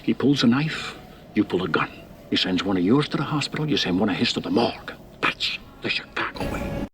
He pulls a knife, you pull a gun. He sends one of yours to the hospital, you send one of his to the morgue. That's the Chicago way.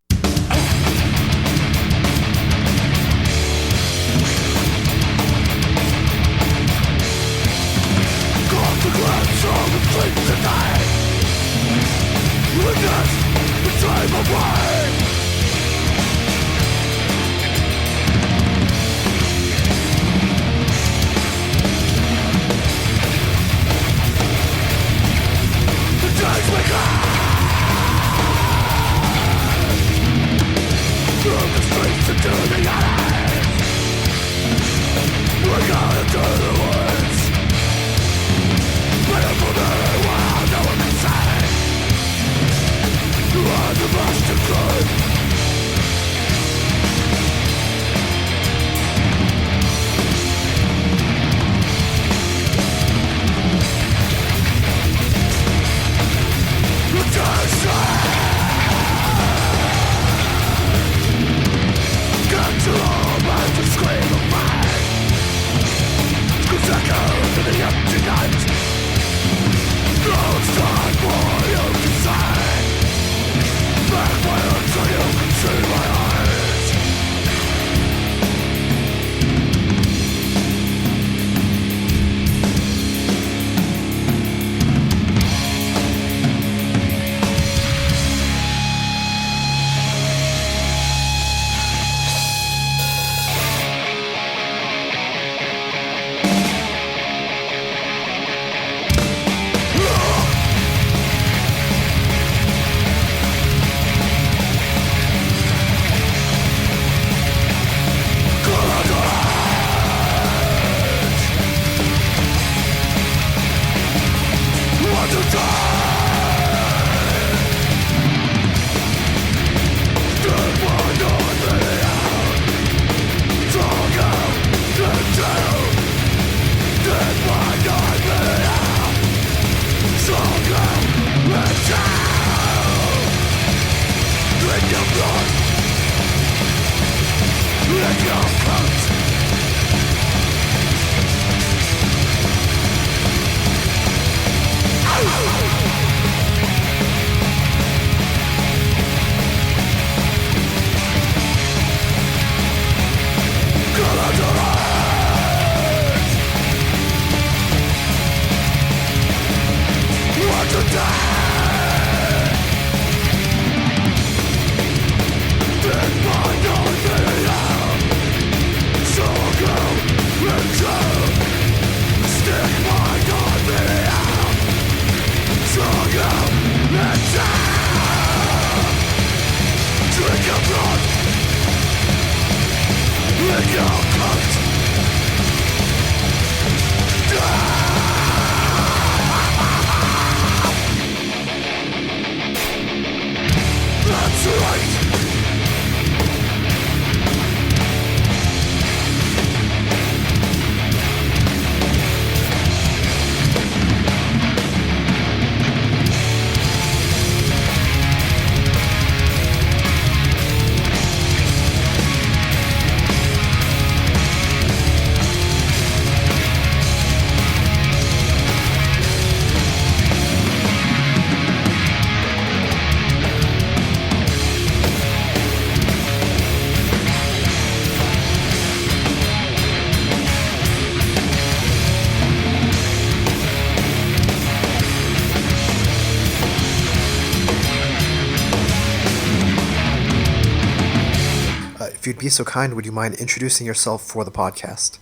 If you'd be so kind, would you mind introducing yourself for the podcast?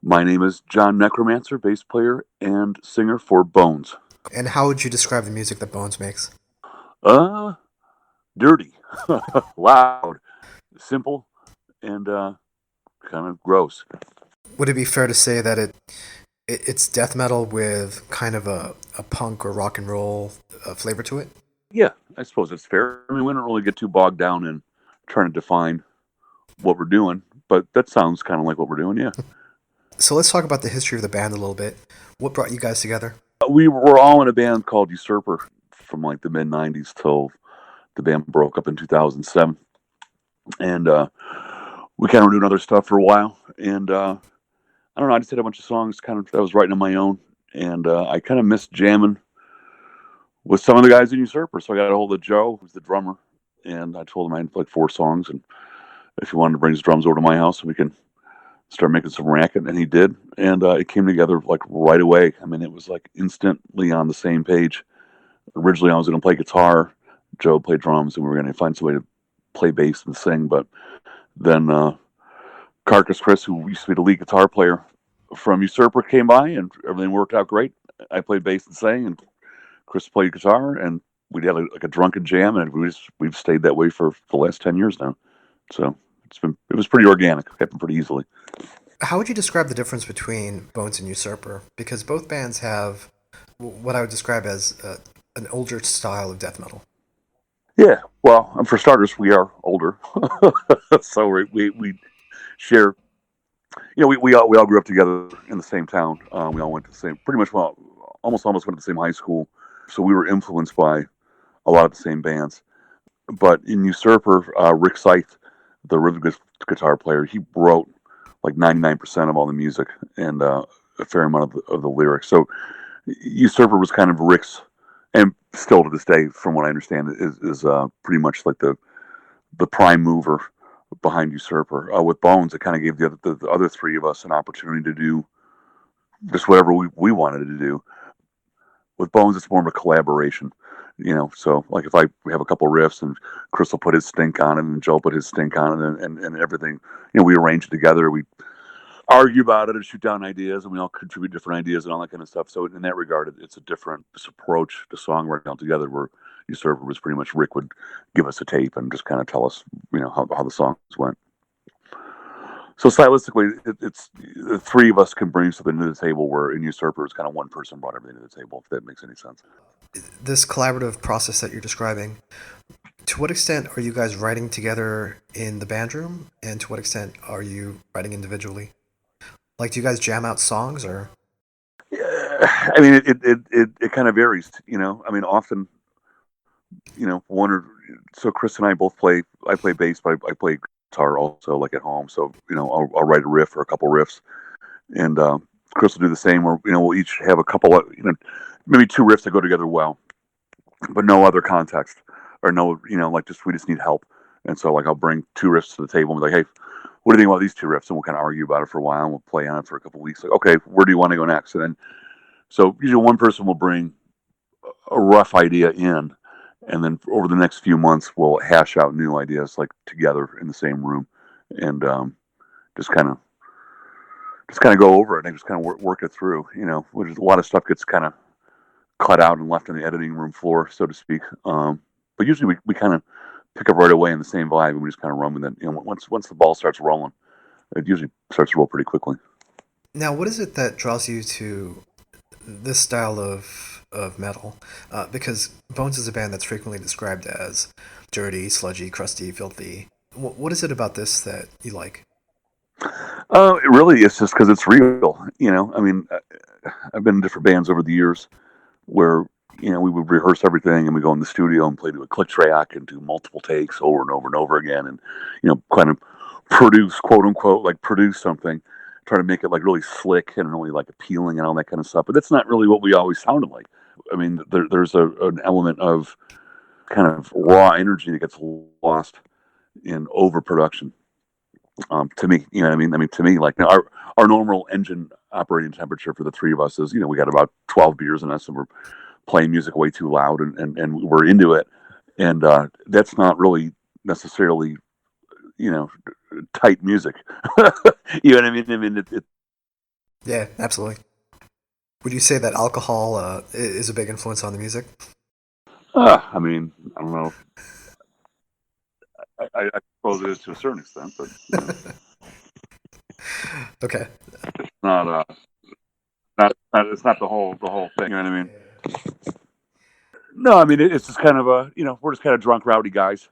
My name is Jon Necromancer, bass player and singer for Bones. And how would you describe the music that Bones makes? Dirty, loud, simple, and kind of gross. Would it be fair to say that it's death metal with kind of a punk or rock and roll flavor to it? Yeah, I suppose it's fair. I mean, we don't really get too bogged down in trying to define what we're doing, but that sounds kind of like what we're doing, yeah. So let's talk about the history of the band a little bit. What brought you guys together? We were all in a band called Usurper from like the mid-90s till the band broke up in 2007. And we kind of were doing other stuff for a while. And I don't know, I just had a bunch of songs kind of that I was writing on my own. and I kind of missed jamming with some of the guys in Usurper. So I got a hold of Joe, who's the drummer, and I told him I had like 4 songs, and if he wanted to bring his drums over to my house, we can start making some racket, and he did, and it came together like right away. I mean, it was like instantly on the same page. Originally, I was going to play guitar, Joe played drums, and we were going to find some way to play bass and sing. But then Carcass Chris, who used to be the lead guitar player from Usurper, came by, and everything worked out great. I played bass and sang, and Chris played guitar, and we had like a drunken jam, and we've stayed that way for the last 10 years now. So it was pretty organic, happened pretty easily. How would you describe the difference between Bones and Usurper? Because both bands have what I would describe as an older style of death metal. Yeah, well, for starters, we are older, so we share. You know, we all grew up together in the same town. We all went to the same, pretty much, well, almost went to the same high school. So we were influenced by a lot of the same bands. But in Usurper, Rick Scythe, the rhythm guitar player, he wrote like 99% of all the music and a fair amount of the lyrics. So Usurper was kind of Rick's, and still to this day, from what I understand, is pretty much like the prime mover behind Usurper. With Bones, it kind of gave the other 3 of us an opportunity to do just whatever we wanted to do. With Bones, it's more of a collaboration, you know. So like if we have a couple riffs and Chris will put his stink on it and Joe put his stink on it and everything, you know, we arrange it together. We argue about it and shoot down ideas, and we all contribute different ideas and all that kind of stuff. So in that regard, it's a different approach to songwriting altogether, where Usurper was pretty much Rick would give us a tape and just kind of tell us, you know, how the songs went. So stylistically, it's the 3 of us can bring something to the table, where in Usurper, it's kind of one person brought everything to the table, if that makes any sense. This collaborative process that you're describing, to what extent are you guys writing together in the band room, and to what extent are you writing individually? Like, do you guys jam out songs, or? Yeah, I mean, it kind of varies, you know. I mean, often, you know, so Chris and I both play. I play bass, but I play guitar also, like at home. So, you know, I'll write a riff or a couple riffs, and Chris will do the same. Where, you know, we'll each have a couple of, you know, maybe 2 riffs that go together well, but no other context, or no, you know, like we just need help. And so like I'll bring 2 riffs to the table and be like, hey, what do you think about these 2 riffs? And we'll kind of argue about it for a while, and we'll play on it for a couple of weeks. Like, okay, where do you want to go next? And then, so usually one person will bring a rough idea in, and then over the next few months, we'll hash out new ideas, like together in the same room, and just kind of go over it and just kind of work it through. You know, which is a lot of stuff gets kind of cut out and left on the editing room floor, so to speak. But usually we kind of pick up right away in the same vibe, and we just kind of run with it. You know, once the ball starts rolling, it usually starts to roll pretty quickly. Now, what is it that draws you to this style of metal? Because Bones is a band that's frequently described as dirty, sludgy, crusty, filthy. What is it about this that you like? It really is just because it's real. You know, I mean, I've been in different bands over the years where, you know, we would rehearse everything and we go in the studio and play to a click track and do multiple takes over and over and over again, and, you know, kind of produce, quote unquote, like produce something, try to make it like really slick and really like appealing and all that kind of stuff. But that's not really what we always sounded like. I mean, there's an element of kind of raw energy that gets lost in overproduction. To me, you know what I mean? I mean, to me, like, our normal engine operating temperature for the 3 of us is, you know, we got about 12 beers in us, and we're playing music way too loud, and we're into it. And that's not really necessarily, you know, tight music. You know what I mean? I mean, Yeah, absolutely. Would you say that alcohol is a big influence on the music? I mean, I don't know. I suppose it is to a certain extent, but you know. Okay. It's not it's not the whole thing. You know what I mean? No, I mean, it's just kind of you know, we're just kind of drunk, rowdy guys,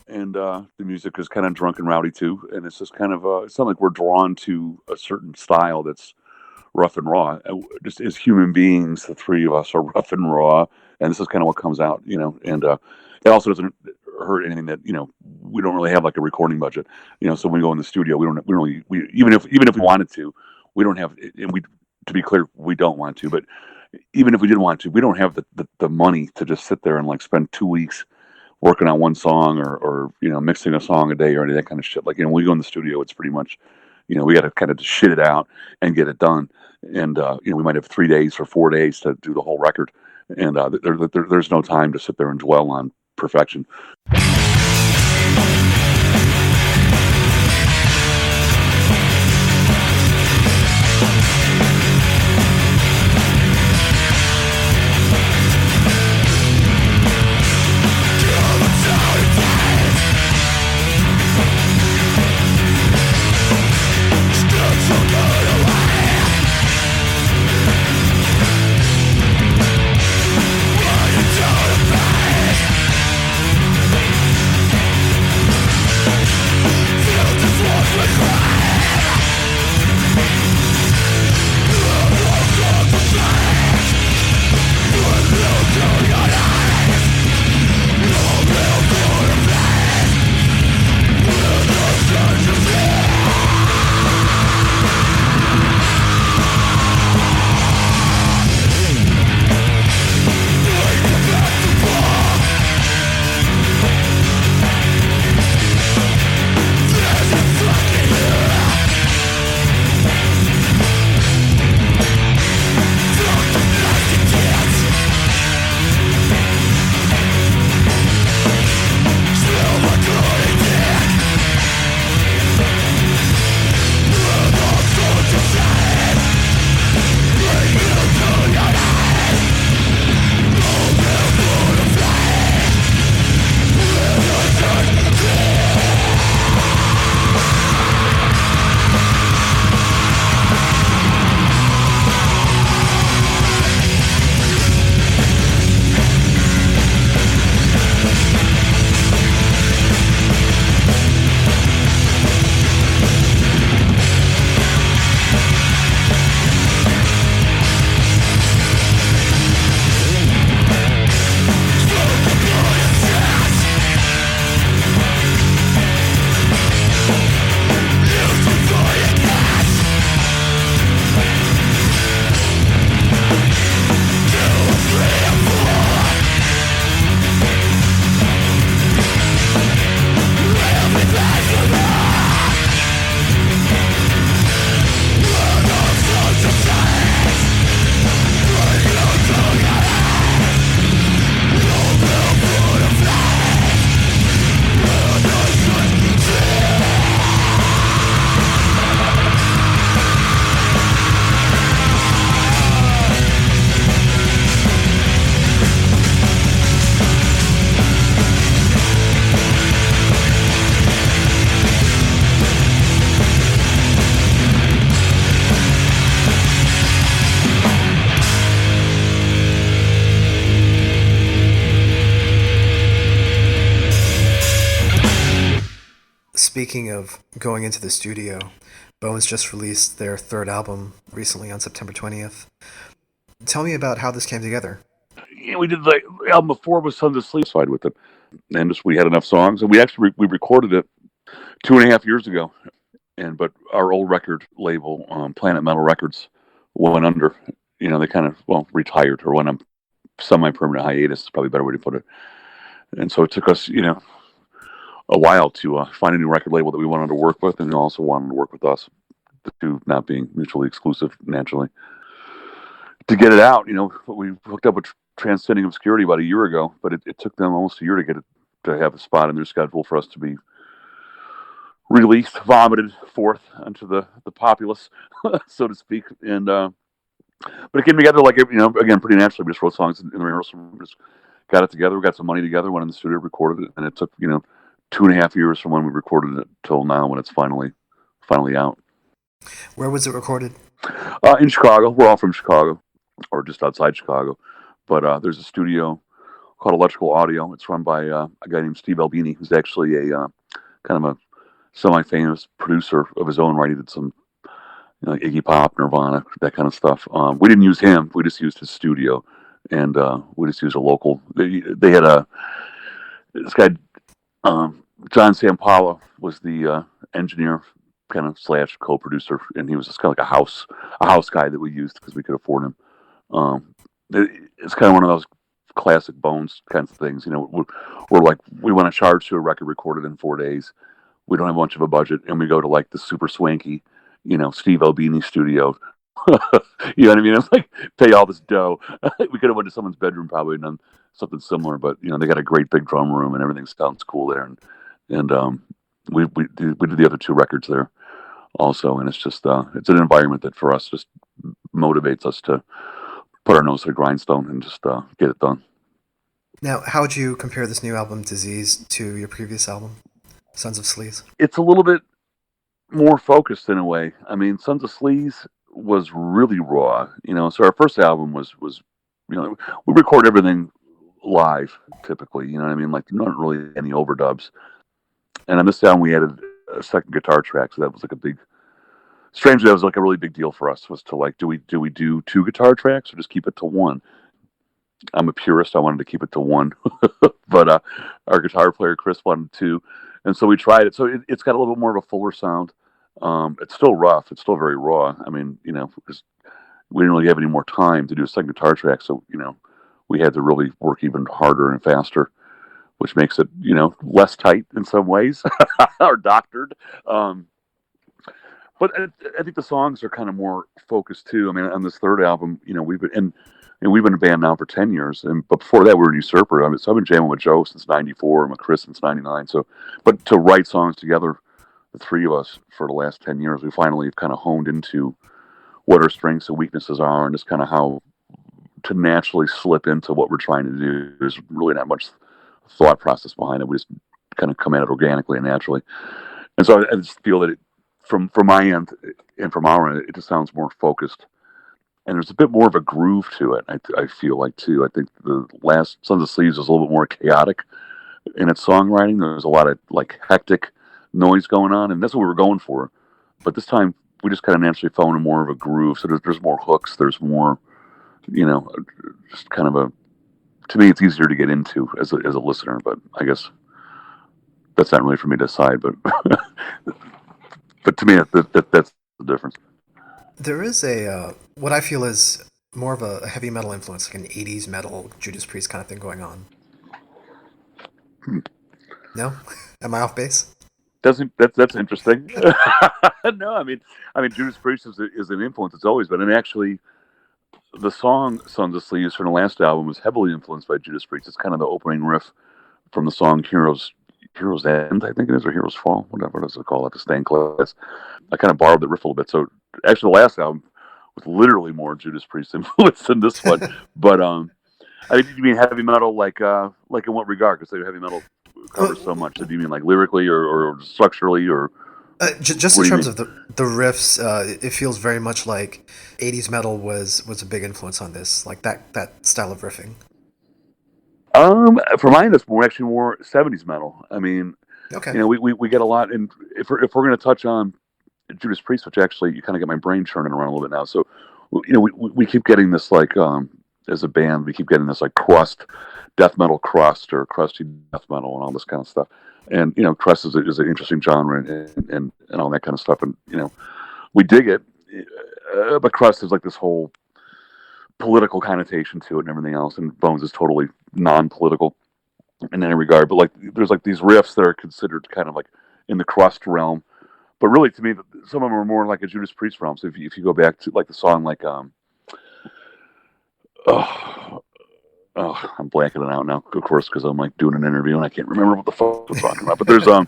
and the music is kind of drunk and rowdy too. And it's just kind of it's not like we're drawn to a certain style that's rough and raw. Just as human beings, the 3 of us are rough and raw, and this is kind of what comes out, you know. And it also doesn't hurt anything that, you know, we don't really have like a recording budget, you know. So when we go in the studio, we don't really even if we wanted to, we don't have, and we to be clear, we don't want to. But even if we did want to, we don't have the money to just sit there and like spend 2 weeks working on one song or mixing a song a day or any of that kind of shit. Like, when we go in the studio, it's pretty much, we got to kind of shit it out and get it done. And, we might have 3 days or 4 days to do the whole record. And there's no time to sit there and dwell on perfection. Speaking of going into the studio, Bones just released their third album recently on September 20th. Tell me about how this came together. We did the album before with Sons of Sleep side with it, and we had enough songs, and we actually we recorded it 2.5 years ago, but our old record label, Planet Metal Records, went under. They kind of retired or went on semi-permanent hiatus. Is probably a better way to put it. And so it took us a while to find a new record label that we wanted to work with, and also wanted to work with us, the two not being mutually exclusive naturally. To get it out, we hooked up with Transcending Obscurity about a year ago, but it took them almost a year to get it to have a spot in their schedule for us to be released, vomited forth onto the populace, so to speak. And but it came together like again pretty naturally. We just wrote songs in the rehearsal room, just got it together. We got some money together, went in the studio, recorded it, and it took 2.5 years from when we recorded it till now when it's finally out. Where was it recorded? In Chicago. We're all from Chicago, or just outside Chicago. But there's a studio called Electrical Audio. It's run by a guy named Steve Albini, who's actually a kind of a semi-famous producer of his own right. He did some like Iggy Pop, Nirvana, that kind of stuff. We didn't use him. We just used his studio. And we just used a local. They had this guy, John Sampala, was the engineer kind of slash co-producer, and he was just kind of like a house guy that we used because we could afford him. It's kind of one of those classic Bones kinds of things. We're like, we want to charge to a record recorded in 4 days. We don't have much of a budget, and we go to like the super swanky, Steve Albini studio. You know what I mean? It's like, pay all this dough. We could have went to someone's bedroom probably and done something similar, but they got a great big drum room and everything sounds cool there. And we did the other 2 records there also, and it's just it's an environment that for us just motivates us to put our nose to the grindstone and just get it done. Now, how would you compare this new album, Disease, to your previous album, Sons of Sleaze? It's a little bit more focused in a way. I mean, Sons of Sleaze was really raw, so our first album was we record everything live typically, like not really any overdubs. And on this album we added a second guitar track, so that was like strangely that was like a really big deal for us, was to like, do we do 2 guitar tracks or just keep it to 1? I'm a purist, I wanted to keep it to 1. But our guitar player Chris wanted 2, and so we tried it. So it's got a little bit more of a fuller sound. It's still rough, it's still very raw. I mean, because we didn't really have any more time to do a second guitar track, so we had to really work even harder and faster, which makes it less tight in some ways or doctored. But I think the songs are kind of more focused too. I mean, on this third album, we've been a band now for 10 years, but before that we were Usurper. So I've been jamming with Joe since '94 and with Chris since '99. So, but to write songs together, the 3 of us, for the last 10 years, we finally have kind of honed into what our strengths and weaknesses are, and just kind of how to naturally slip into what we're trying to do. There's really not much thought process behind it. We just kind of come at it organically and naturally. And so I just feel that from my end and from our end, it just sounds more focused. And there's a bit more of a groove to it, I feel like, too. I think the last Sons of Sleaze was a little bit more chaotic in its songwriting. There's a lot of like hectic noise going on, and that's what we were going for. But this time, we just kind of naturally fell into more of a groove. So there's more hooks. There's more, just kind of to me, it's easier to get into as a listener. But I guess that's not really for me to decide. But but to me, that's the difference. There is what I feel is more of a heavy metal influence, like an 80s metal Judas Priest kind of thing going on. No? Am I off base? That's interesting. No, I mean Judas Priest is an influence. It's always been, and actually, the song "Sons of Sleaze" from the last album was heavily influenced by Judas Priest. It's kind of the opening riff from the song "Heroes End," I think it is, or "Heroes Fall," whatever it is called, at the Stained Class. I kind of borrowed the riff a little bit. So actually, the last album was literally more Judas Priest influence than this one. But I mean, you mean heavy metal, like in what regard? Because heavy metal covers so much. So do you mean like lyrically or structurally or? Just in terms of the riffs, it feels very much like 80s metal was a big influence on this, like that style of riffing. For mine, it's more 70s metal. I mean, okay. We get a lot, and if we're going to touch on Judas Priest, which actually you kind of get my brain churning around a little bit now. So, we keep getting this like as a band, we keep getting this like death metal crust or crusty death metal and all this kind of stuff. And crust is an interesting genre and all that kind of stuff. And we dig it, but crust is like this whole political connotation to it and everything else. And Bones is totally non-political in any regard. But like there's like these riffs that are considered kind of like in the crust realm. But really, to me, some of them are more like a Judas Priest realm. So if you go back to like the song like I'm blanking it out now, of course, because I'm like doing an interview and I can't remember what the fuck I'm talking about. But there's on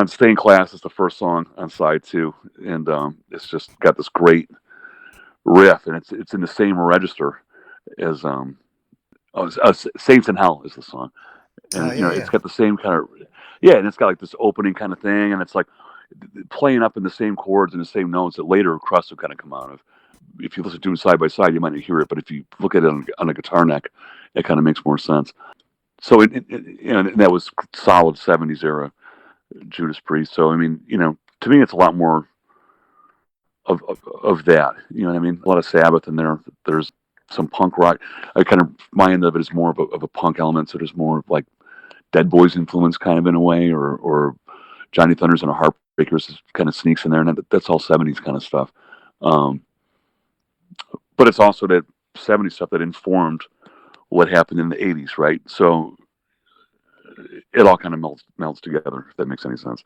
Stained Class is the first song on side 2, and it's just got this great riff, and it's in the same register as Saints in Hell is the song, and it's got the same kind of and it's got like this opening kind of thing, and it's like playing up in the same chords and the same notes that later Crust will kind of come out of. If you listen to them side by side, you might not hear it, but if you look at it on a guitar neck, it kind of makes more sense. So that was solid 70s era Judas Priest. So I mean, to me, it's a lot more of that. You know what I mean? A lot of Sabbath in there. There's some punk rock. My end of it is more of a punk element. So there's more of like Dead Boys influence, kind of in a way, or Johnny Thunders on a harp Breakers kind of sneaks in there, and that's all 70s kind of stuff. But it's also that 70s stuff that informed what happened in the 80s, right? So it all kind of melds together, if that makes any sense.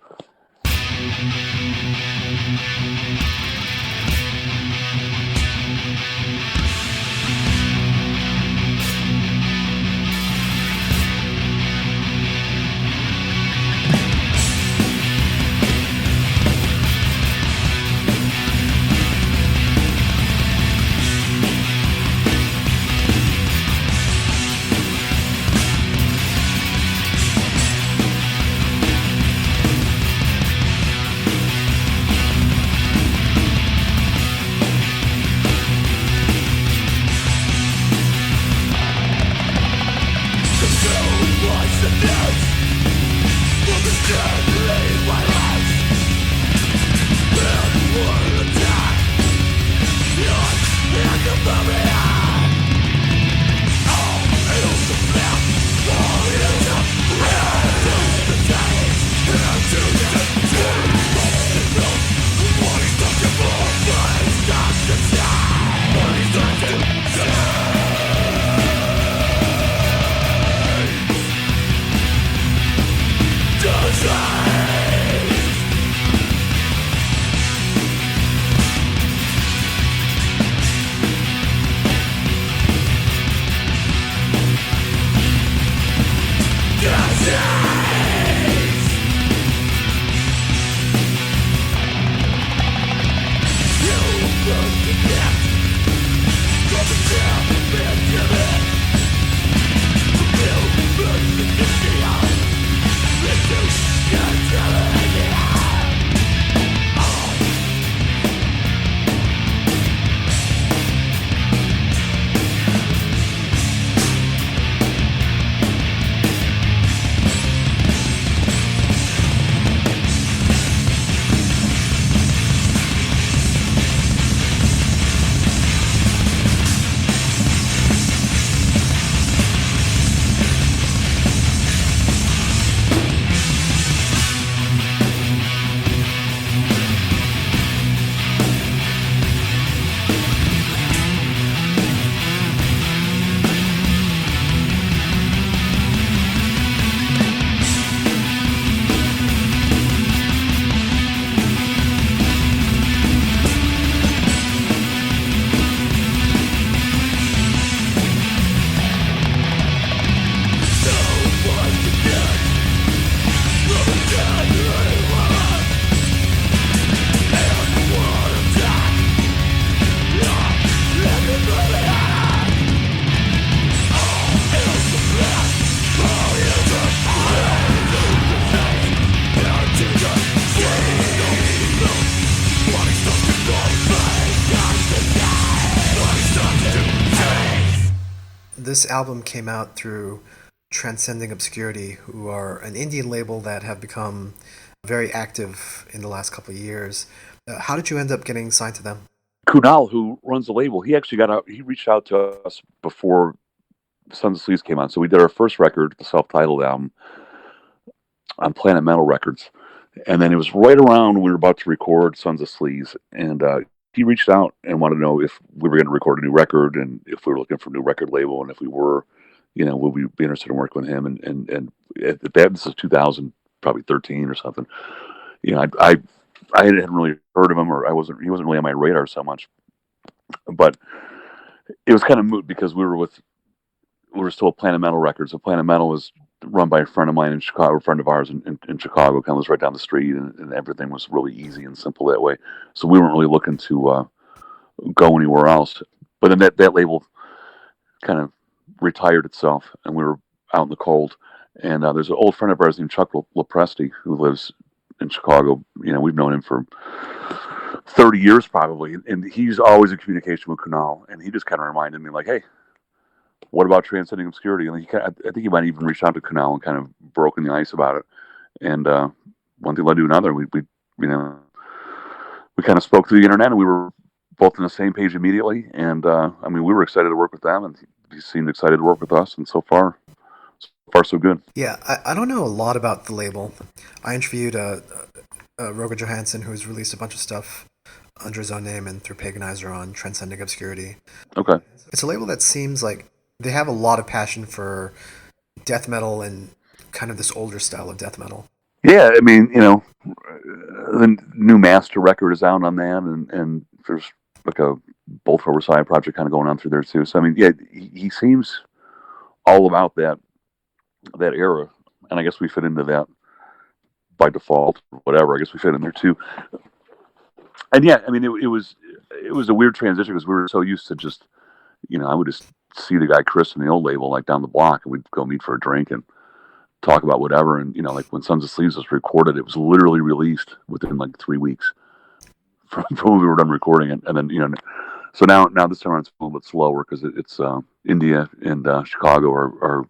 This album came out through Transcending Obscurity, who are an Indian label that have become very active in the last couple of years. How did you end up getting signed to them? Kunal, who runs the label, he actually he reached out to us before Sons of Sleaze came out. So we did our first record, the self-titled album, on Planet Metal Records. And then it was right around when we were about to record Sons of Sleaze. And he reached out and wanted to know if we were going to record a new record and if we were looking for a new record label. And if we were, would we be interested in working with him? And at that, this is 2000, probably 13 or something. I hadn't really heard of him, or he wasn't really on my radar so much. But it was kind of moot because we were still at Planet Metal Records. So Planet Metal was run by a friend of mine in Chicago, a friend of ours in Chicago, kind of was right down the street, and everything was really easy and simple that way. So we weren't really looking to go anywhere else. But then that label kind of retired itself, and we were out in the cold. And there's an old friend of ours named Chuck Lopresti who lives in Chicago. We've known him for 30 years probably, and he's always in communication with Kunal, and he just kind of reminded me like, hey, what about Transcending Obscurity? And I think he might even reach out to Kunal and kind of broken the ice about it. And one thing led to another. We kind of spoke through the internet, and we were both on the same page immediately. And we were excited to work with them, and he seemed excited to work with us. And so far so good. Yeah, I don't know a lot about the label. I interviewed a Roger Johansson, who's released a bunch of stuff under his own name and through Paganizer on Transcending Obscurity. Okay. It's a label that seems like they have a lot of passion for death metal and kind of this older style of death metal. Yeah, I mean, the new master record is out on that, and there's like a Bolt Thrower side project kind of going on through there too. So I mean, yeah, he seems all about that era, and I guess we fit into that by default, or whatever. I guess we fit in there too. And yeah, I mean, it was a weird transition because we were so used to just, I would just see the guy Chris in the old label like down the block, and we'd go meet for a drink and talk about whatever. And like when Sons of Sleeves was recorded, it was literally released within like 3 weeks from when we were done recording it. And then so now this time around it's a little bit slower because it's India and Chicago are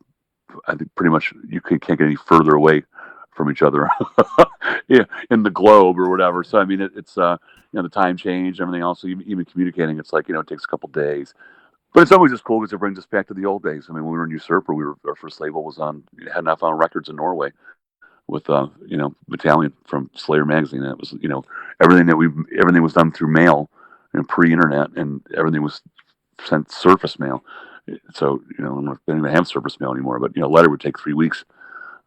I think pretty much you can't get any further away from each other yeah, in the globe or whatever. So I mean it's the time change and everything else. So even communicating, it's like it takes a couple days. But it's always just cool because it brings us back to the old days. I mean, when we were in Usurper, our first label was on Head Not Found Records in Norway with Battalion from Slayer magazine. And it was everything was done through mail and pre-internet, and everything was sent surface mail. So they don't even have surface mail anymore. But letter would take 3 weeks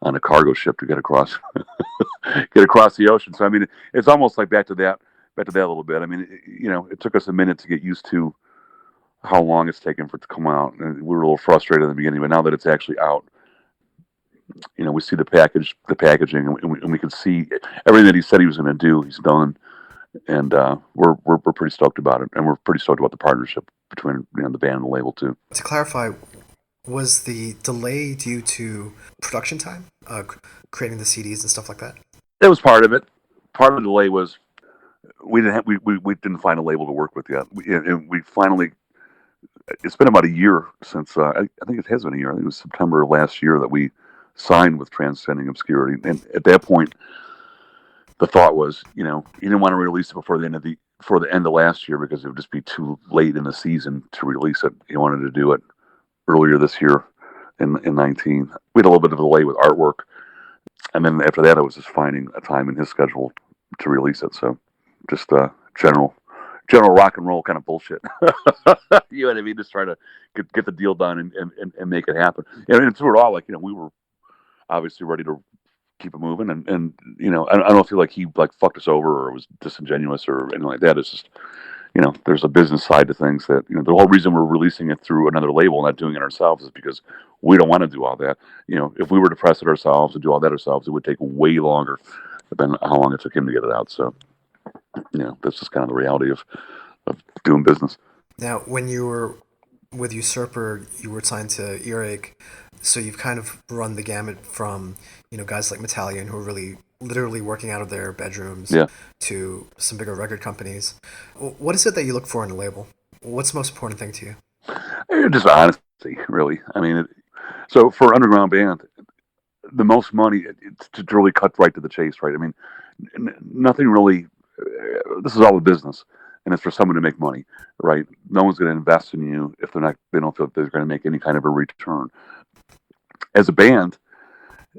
on a cargo ship to get across the ocean. So I mean, it's almost like back to that a little bit. I mean, it took us a minute to get used to how long it's taken for it to come out. And we were a little frustrated in the beginning, but now that it's actually out, we see the packaging, and we can see everything that he said he was going to do. He's done, and we're pretty stoked about it, and we're pretty stoked about the partnership between the band and the label too. To clarify, was the delay due to production time, creating the CDs and stuff like that? That was part of it. Part of the delay was we didn't find a label to work with yet, and we finally. It's been about a year since I think it has been a year. I think it was September of last year that we signed with Transcending Obscurity, and at that point, the thought was, you didn't want to release it before the end of last year because it would just be too late in the season to release it. You wanted to do it earlier this year in 19. We had a little bit of a delay with artwork, and then after that, I was just finding a time in his schedule to release it. So, just general rock and roll kind of bullshit. You know what I mean? Just try to get the deal done and make it happen. And through it all, we were obviously ready to keep it moving. And I don't feel like he fucked us over or was disingenuous or anything like that. It's just, there's a business side to things that, the whole reason we're releasing it through another label, not doing it ourselves, is because we don't want to do all that. If we were to press it ourselves and do all that ourselves, it would take way longer than how long it took him to get it out. So, that's just kind of the reality of doing business. Now, when you were with Usurper, you were signed to Earache, so you've kind of run the gamut from, guys like Metallion, who are really literally working out of their bedrooms, to some bigger record companies. What is it that you look for in a label? What's the most important thing to you? Just honesty, really. I mean, so for an underground band, the most money, it's to really cut right to the chase, right? I mean, nothing really. This is all a business, and it's for someone to make money, right? No one's going to invest in you if they don't feel they're going to make any kind of a return. As a band,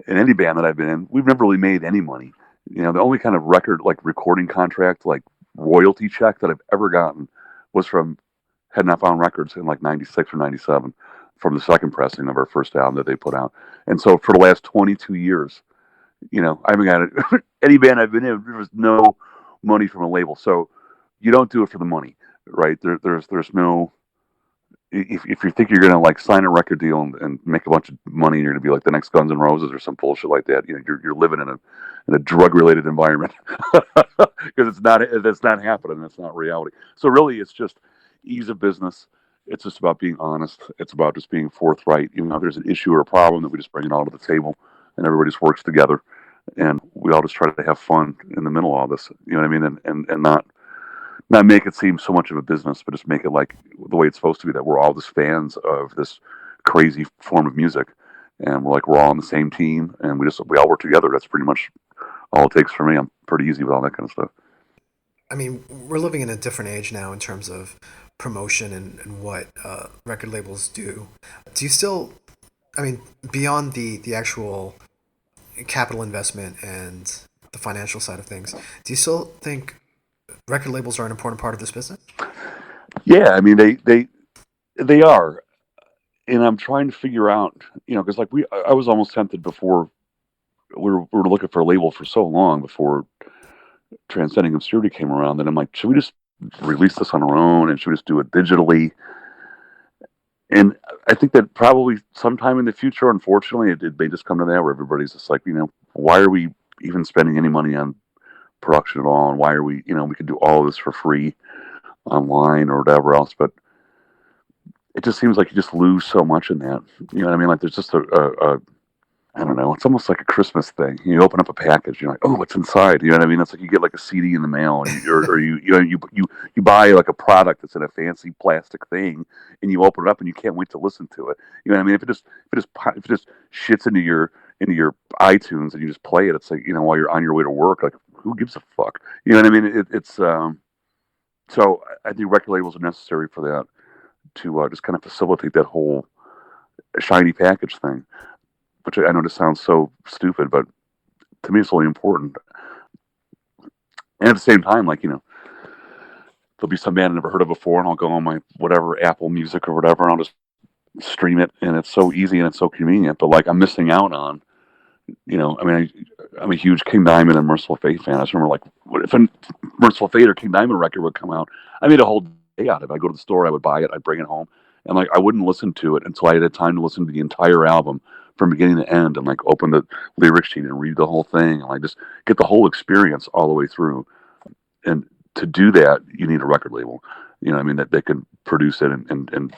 in any band that I've been in, we've never really made any money. The only kind of recording contract, royalty check that I've ever gotten was from Head Not Found Records in 96 or 97 from the second pressing of our first album that they put out. And so for the last 22 years, I haven't got it. Any band I've been in, there was no money from a label. So you don't do it for the money, right? There's no, if you think you're going to sign a record deal and make a bunch of money, and you're going to be like the next Guns N' Roses or some bullshit like that. You're living in a drug related environment because that's not happening. That's not reality. So really it's just ease of business. It's just about being honest. It's about just being forthright. Even if there's an issue or a problem, that we just bring it all to the table and everybody just works together. And we all just try to have fun in the middle of all this, you know what I mean? And not make it seem so much of a business, but just make it like the way it's supposed to be, that we're all just fans of this crazy form of music. And we're all on the same team, and we all work together. That's pretty much all it takes for me. I'm pretty easy with all that kind of stuff. I mean, we're living in a different age now in terms of promotion and what record labels do. Do you still, beyond the actual capital investment and the financial side of things. Do you still think record labels are an important part of this business? Yeah, I mean they are, and I'm trying to figure out, because like I was almost tempted before we were looking for a label for so long before Transcending Obscurity came around. That I'm like, should we just release this on our own, and should we just do it digitally? And I think that probably sometime in the future, unfortunately, it may just come to that where everybody's just like, why are we even spending any money on production at all? And why are we, we could do all of this for free online or whatever else. But it just seems like you just lose so much in that. You know what I mean? Like there's just I don't know. It's almost like a Christmas thing. You open up a package, you're like, oh, what's inside? You know what I mean? It's like you get like a CD in the mail, and you buy like a product that's in a fancy plastic thing, and you open it up, and you can't wait to listen to it. You know what I mean? If it just shits into your iTunes and you just play it, it's like while you're on your way to work, like who gives a fuck? You know what I mean? It's so I think record labels are necessary for that to just kind of facilitate that whole shiny package thing. Which I know just sounds so stupid, but to me it's really important. And at the same time, like, there'll be some band I never heard of before, and I'll go on my whatever Apple Music or whatever, and I'll just stream it, and it's so easy and it's so convenient. But like I'm missing out on, I'm a huge King Diamond and Merciful Fate fan. I just remember like, what if a Merciful Fate or King Diamond record would come out? I made a whole day out of it. I'd go to the store, I would buy it, I'd bring it home, and like I wouldn't listen to it until I had time to listen to the entire album from beginning to end, and like open the lyric sheet and read the whole thing, and like just get the whole experience all the way through. And to do that, you need a record label, that they can produce it and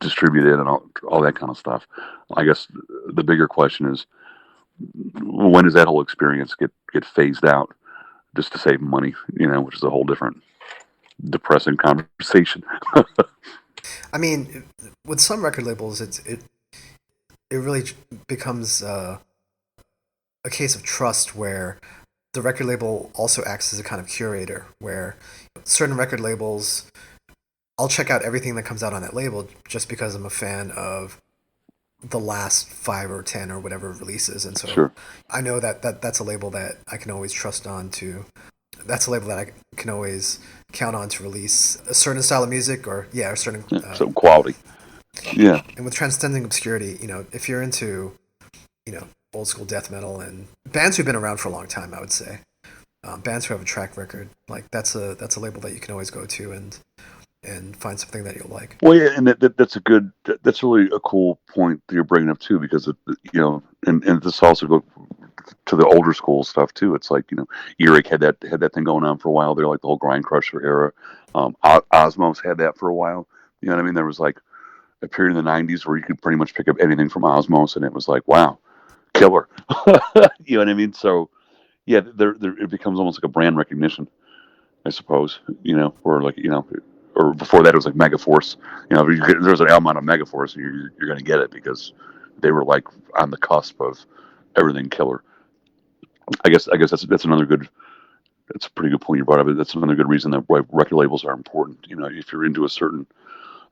distribute it and all that kind of stuff. I guess the bigger question is, when does that whole experience get phased out just to save money, which is a whole different depressing conversation. I mean, with some record labels, it really becomes a case of trust where the record label also acts as a kind of curator, where certain record labels, I'll check out everything that comes out on that label just because I'm a fan of the last 5 or 10 or whatever releases. And so Sure. I know that's a label that I can always trust on to. That's a label that I can always count on to release a certain style of music or a certain some quality. Yeah. And with Transcending Obscurity, if you're into, old school death metal and bands who've been around for a long time, I would say, bands who have a track record, like that's a label that you can always go to and find something that you'll like. Well, yeah, and that's really a cool point that you're bringing up too, because and this also goes to the older school stuff too. It's like Earache had that thing going on for a while. They're like the whole Grind Crusher era. Osmos had that for a while. You know what I mean? There was like a period in the 90s where you could pretty much pick up anything from Osmos, and it was like, wow, killer. You know what I mean? So yeah, there it becomes almost like a brand recognition, I suppose. Or like or before that it was like Megaforce. If there's an album on Megaforce, you're going to get it because they were like on the cusp of everything killer. I guess that's another good. That's a pretty good point you brought up. That's another good reason that why record labels are important. If you're into a certain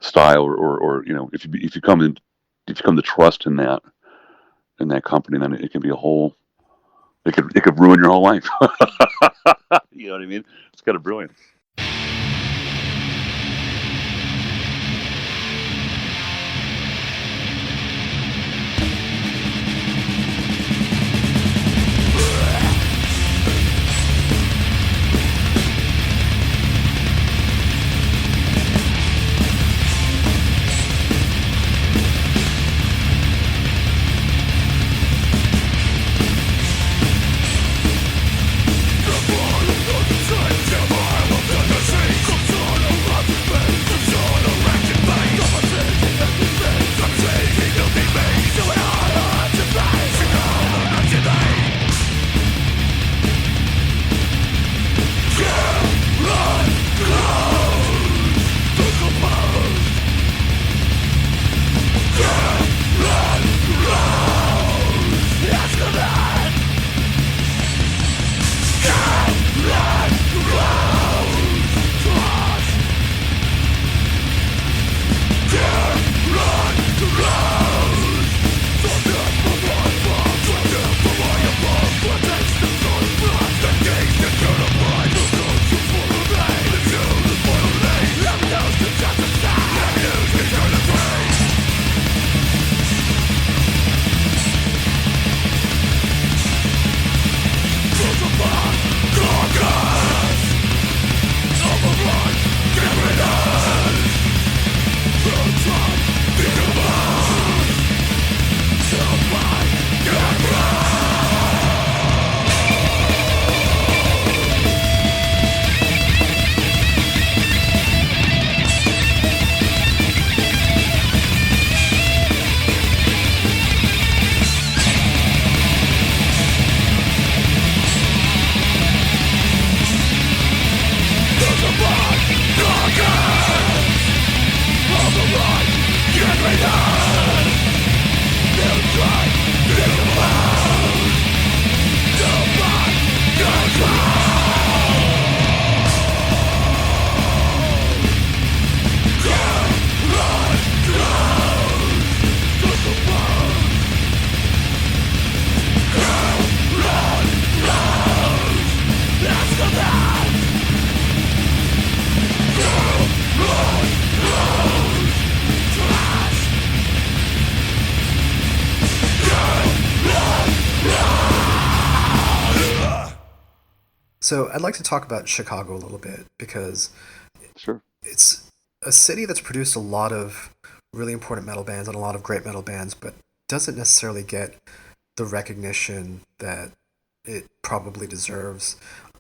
style or if you come to trust in that company, then it can be it could ruin your whole life. You know what I mean? It's kind of brilliant. So I'd like to talk about Chicago a little bit because Sure. it's a city that's produced a lot of really important metal bands and a lot of great metal bands, but doesn't necessarily get the recognition that it probably deserves.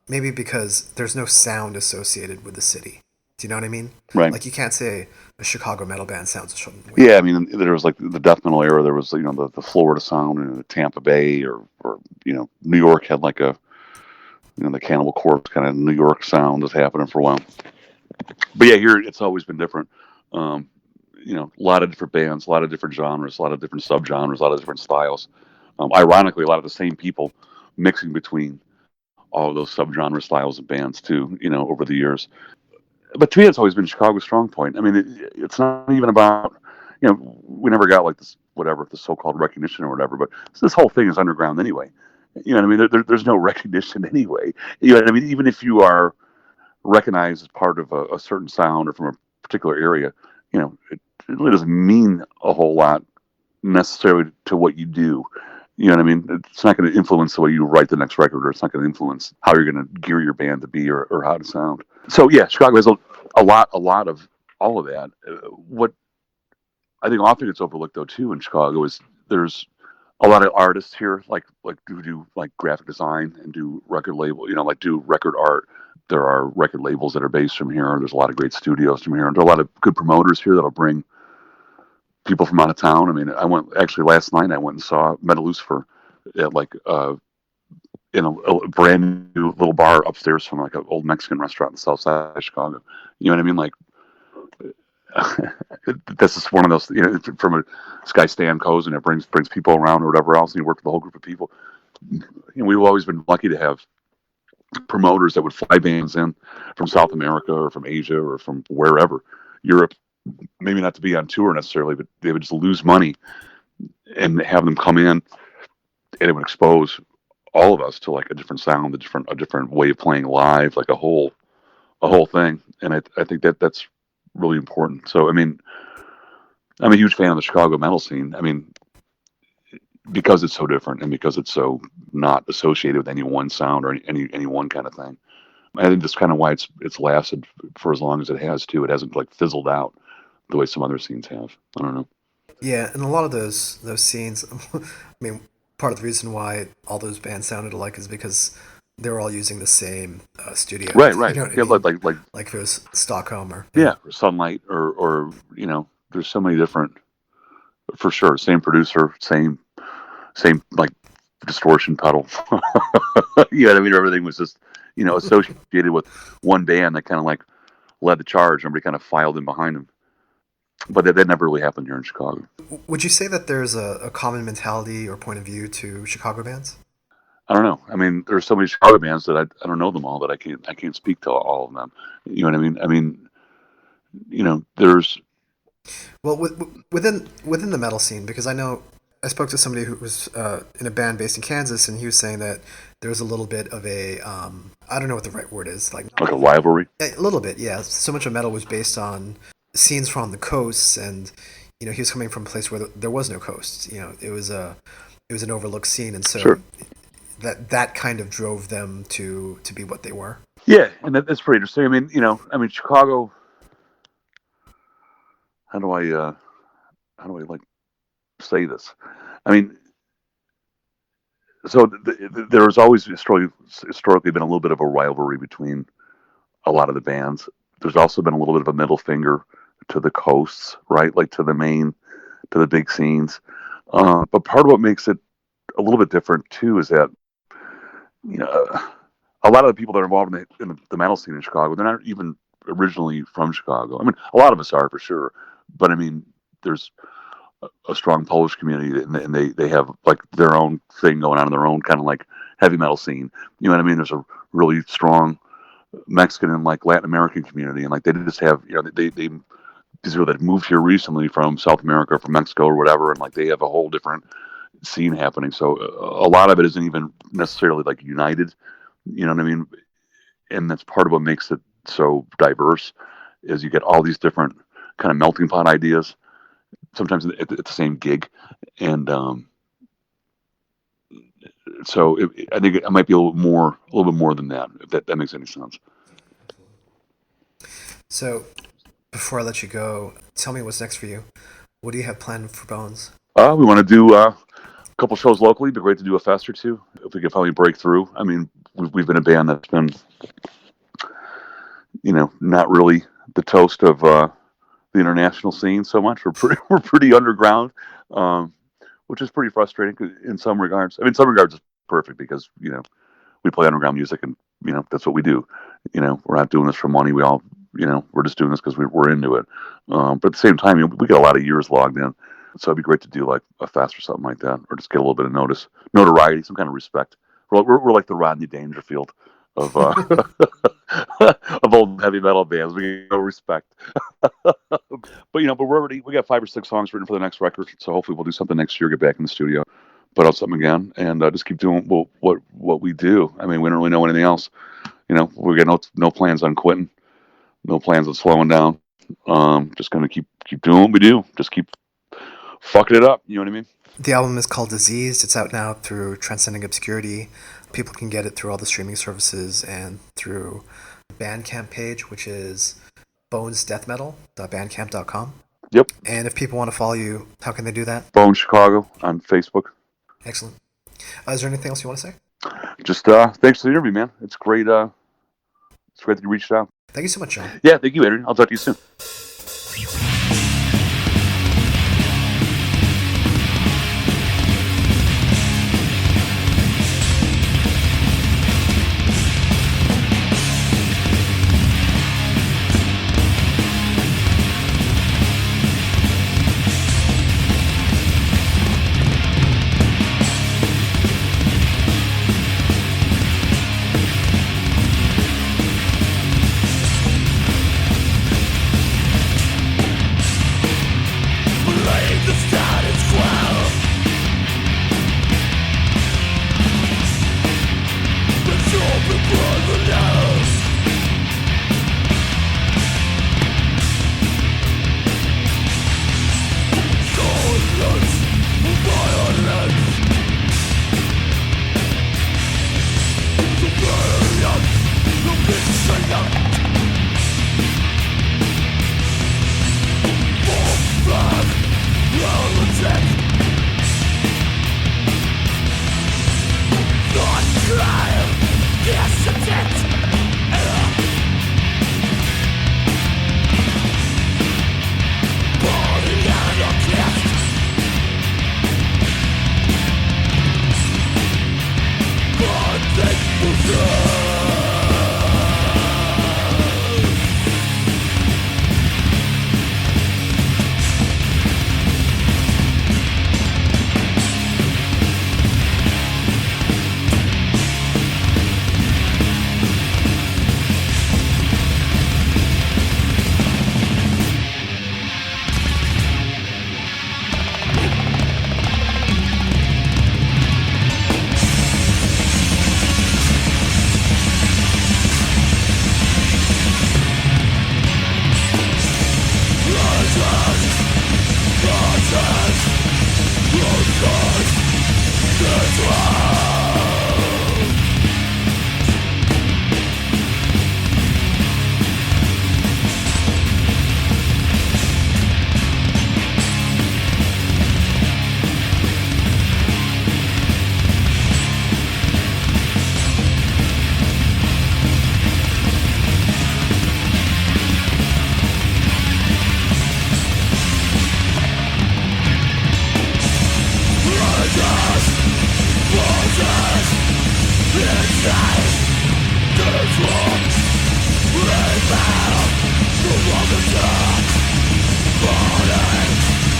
Maybe because there's no sound associated with the city. Do you know what I mean? Right. Like you can't say a Chicago metal band sounds a certain way. Yeah, I mean, there was like the death metal era. There was, the Florida sound and the Tampa Bay, or New York had like the Cannibal Corpse kind of New York sound that's happening for a while. But yeah, here it's always been different. Um, a lot of different bands, a lot of different genres, a lot of different subgenres, a lot of different styles. Ironically, a lot of the same people mixing between all of those subgenre styles of bands too, over the years. But to me, it's always been Chicago's strong point. I mean, it's not even about, we never got like this, whatever, the so-called recognition or whatever, but this whole thing is underground anyway. You know what I mean? There's no recognition anyway. You know what I mean? Even if you are recognized as part of a certain sound or from a particular area, it really doesn't mean a whole lot necessarily to what you do. You know what I mean? It's not going to influence the way you write the next record, or it's not going to influence how you're going to gear your band to be, or how to sound. So yeah, Chicago has a lot of all of that. What I think often gets overlooked though too in Chicago is there's a lot of artists here, like who do like graphic design and do record label, like do record art. There are record labels that are based from here. There's a lot of great studios from here, and there are a lot of good promoters here that'll bring people from out of town. I mean, I went actually last night. I went and saw Metal Lucifer at like in a brand new little bar upstairs from like an old Mexican restaurant in the south side of Chicago. You know what I mean? Like this is one of those, from this guy Stan Cozen, and it brings people around or whatever else, and he worked with a whole group of people. We've always been lucky to have promoters that would fly bands in from South America or from Asia or from wherever, Europe, maybe not to be on tour necessarily, but they would just lose money and have them come in, and it would expose all of us to like a different sound, a different way of playing live, like a whole thing. And I think that's really important. So I mean, I'm a huge fan of the Chicago metal scene. I mean, because it's so different and because it's so not associated with any one sound or any one kind of thing. I think that's kind of why it's lasted for as long as it has too. It hasn't like fizzled out the way some other scenes have. I don't know. Yeah, and a lot of those scenes. I mean, part of the reason why all those bands sounded alike is because they were all using the same studio. Right. You know what Yeah, I mean? like Like if it was Stockholm or or Sunlight or there's so many different, for sure. Same producer, same like distortion pedal. You know what I mean? Everything was just associated with one band that kind of like led the charge. Everybody kind of filed in behind them. But that never really happened here in Chicago. Would you say that there's a common mentality or point of view to Chicago bands? I don't know. I mean, there's so many Chicago bands that I don't know them all, that I can't speak to all of them. You know what I mean? I mean, there's Well, within the metal scene, because I spoke to somebody who was in a band based in Kansas, and he was saying that there's a little bit of a I don't know what the right word is, like a rivalry. a little bit, yeah. So much of metal was based on scenes from the coasts, and he was coming from a place where there was no coast. It was an overlooked scene, and so Sure. that kind of drove them to be what they were. Yeah, and that's pretty interesting. I mean, Chicago. How do I like say this? I mean, so there has always historically been a little bit of a rivalry between a lot of the bands. There's also been a little bit of a middle finger to the coasts, right? Like to the big scenes. But part of what makes it a little bit different too is that a lot of the people that are involved in the metal scene in Chicago, they're not even originally from Chicago. I mean, a lot of us are for sure, but I mean, there's a strong Polish community, and they have like their own thing going on in their own kind of like heavy metal scene. You know what I mean? There's a really strong Mexican and like Latin American community, and like they just have they these people that moved here recently from South America, from Mexico or whatever, and like they have a whole different scene happening. So a lot of it isn't even necessarily like united. You know what I mean? And that's part of what makes it so diverse, is you get all these different kind of melting pot ideas, sometimes at the same gig. And So I think it might be a little bit more than that, if that makes any sense. So, before I let you go, tell me what's next for you. What do you have planned for Bones? We want to do a couple shows locally. It'd be great to do a fest or two if we could finally break through. I mean, we've been a band that's been, not really the toast of the international scene so much. We're pretty underground, which is pretty frustrating in some regards. I mean, in some regards it's perfect because we play underground music and that's what we do. We're not doing this for money. We all we're just doing this because we're into it. But at the same time, we got a lot of years logged in, so it'd be great to do like a fest or something like that, or just get a little bit of notoriety, some kind of respect. We're like the Rodney Dangerfield of of old heavy metal bands. We get no respect. But we got 5 or 6 songs written for the next record, so hopefully we'll do something next year. Get back in the studio, put out something again, and just keep doing what we do. I mean, we don't really know anything else. We got no plans on quitting. No plans on slowing down. Just gonna keep doing what we do. Just keep fucking it up. You know what I mean? The album is called Diseased. It's out now through Transcending Obscurity. People can get it through all the streaming services and through the Bandcamp page, which is bonesdeathmetal.bandcamp.com. Yep. And if people want to follow you, how can they do that? Bone Chicago on Facebook. Excellent. Is there anything else you want to say? Just thanks for the interview, man. It's great. It's great that you reached out. Thank you so much, Jon. Yeah, thank you, Adrian. I'll talk to you soon.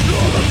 You're the